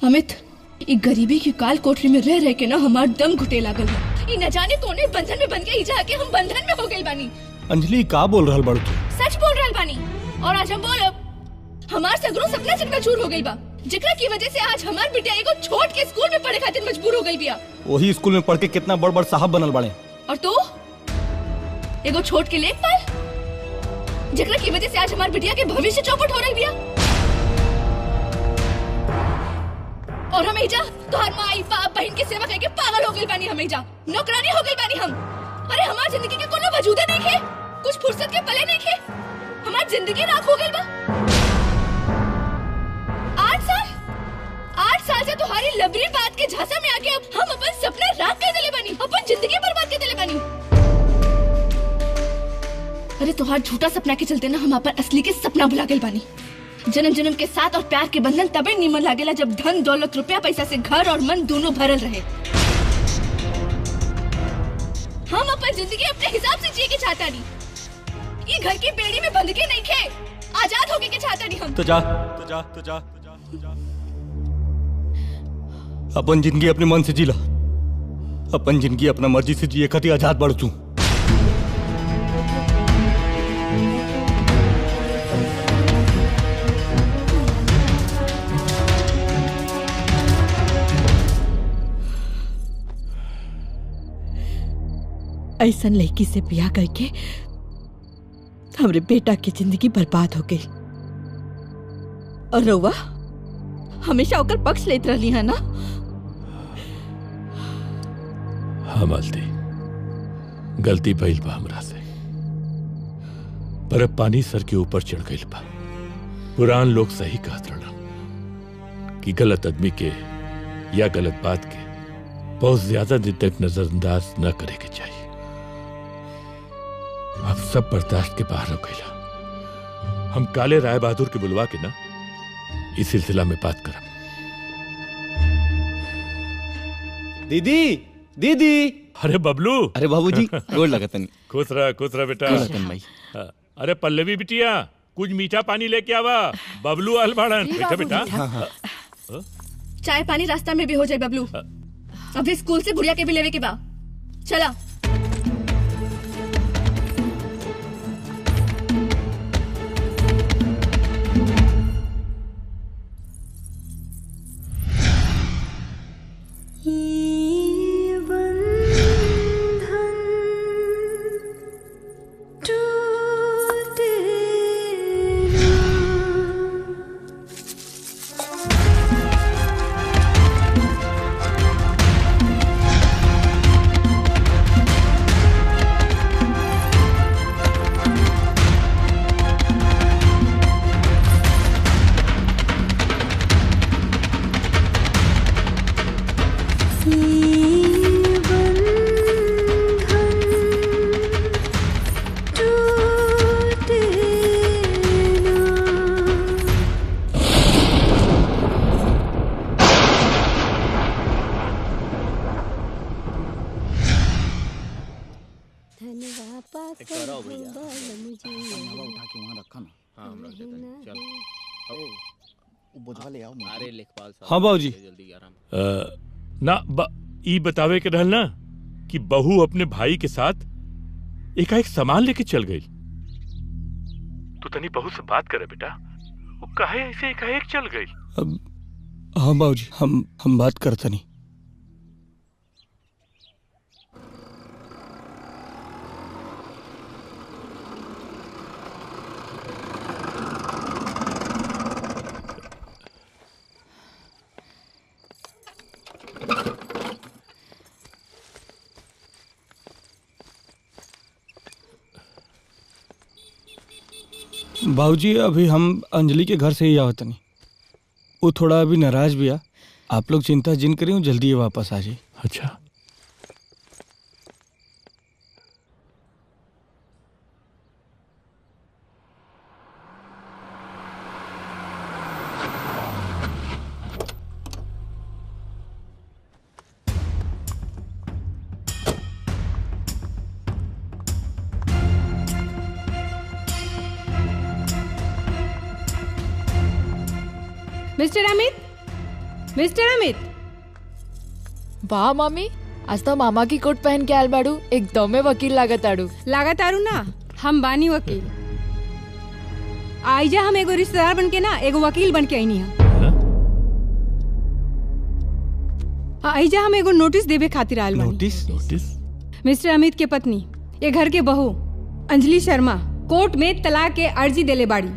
अमित, ई गरीबी की काल कोठरी में रह रह के ना हमार दम घुटे लागल है। ई न जाने कौने बंधन में बंध गई जाके हम बंधन में हो गइल बानी। अंजलि का बोल रहल बड़ू तू? सच बोल रहल बानी। और आज हम बोलब हमार सगरो सपना चकनाचूर हो गइल बा, जेकरा की वजह से आज हमार बिटिया एगो छोट के स्कूल में पढ़े खातिर मजबूर हो गई बिया। वही स्कूल में पढ़ के कितना बड़ बड़ साहब बनल बड़े। और तू एगो छोट के लेखपाल, जेकरा की वजह से आज हमार बिटिया के भविष्य चौपट हो रही बिया। और हम एजा तोहर माई बाप बहन के सेवा करके पागल हो गइल बानी। हम एजा नौकरानी हो गइल बानी हम। अरे हमार जिंदगी के कोनो वजूदे नहीं खे, कुछ फुर्सत के पले नहीं खे। हमार जिंदगी राख हो गइल बा। 8 साल से तुम्हारी लबरी बात के झांसा में आके अब हम अपन सपना राख कर देले बानी, अपन जिंदगी बर्बाद कर देले बानी। अरे तुम्हार झूठा सपना के चलते ना हम अपन असली के सपना भुला गइल बानी। जन्म जन्म के साथ और प्यार के बंधन तबे नीमन लागेला जब धन दौलत रुपया पैसा से घर और मन दोनों भरल रहे। हम अपन जिंदगी अपने हिसाब से जिए के चाहता नहीं। ये घर की बेड़ी में बंध के नहीं खे, आजाद होके के चाहता नहीं हम। तो जा अपन जिंदगी अपने मन से जीला। अपन जिंदगी अपना मर्जी से जिए खातिर आजाद बढ़ तू। ऐसन लड़की से ब्याह करके हमरे बेटा की जिंदगी बर्बाद हो गई। और रउआ हमेशा ओकर पक्ष लेत रहली है ना? हाँ मालती, गलती भइल बा हमरा से, पर अब पानी सर के ऊपर चढ़ गइल बा। पुरान लोग सही कहत रहलन कि गलत आदमी के या गलत बात के बहुत ज्यादा दिन तक नजरअंदाज न करे के चाहिए। अब सब बर्दाश्त के बाहर हो गइला। हम काले राय बहादुर के बुलवा के ना इस सिलसिला में बात करब। दीदी दीदी। अरे बबलू। अरे बाबूजी गोड़ लगतन। खुश रह बेटा। भाई। अरे पल्लवी बिटिया, कुछ मीठा पानी लेके आवा। बबलू आल बाड़न। बेटा चाय पानी रास्ता में भी हो जाए बबलू। अभी स्कूल से गुड़िया के भी लेवे के बा। चला। हाँ बाबूजी। ई बतावे के रहल ना कि बहू अपने भाई के साथ एकाएक सामान लेके चल गई। तू तनी बहू से बात करे बेटा, वो काहे ऐसे एकाएक चल गई? हाँ बाबूजी, हम बात करता नहीं। बाबूजी अभी हम अंजलि के घर से ही आवत नहीं। वो थोड़ा अभी नाराज भी आ। आप लोग चिंता जिन करें, जल्दी ही वापस आ जाए। अच्छा। Mister Amit, mister Amit. वाह मामी, आज तो मामा की कोट पहन के आयल बाड़ू, एकदम में वकील लागत आड़ू। लागत आरू ना, हम बानी वकील। आइजा हम एगो रिश्तेदार बन के ना एगो वकील बन के आईनी है। आइजा हम एगो नोटिस देवे खातिर आयल बानी। नोटिस? मिस्टर अमित के पत्नी, ये घर के बहू अंजलि शर्मा कोर्ट में तलाक के अर्जी देले बाड़ी।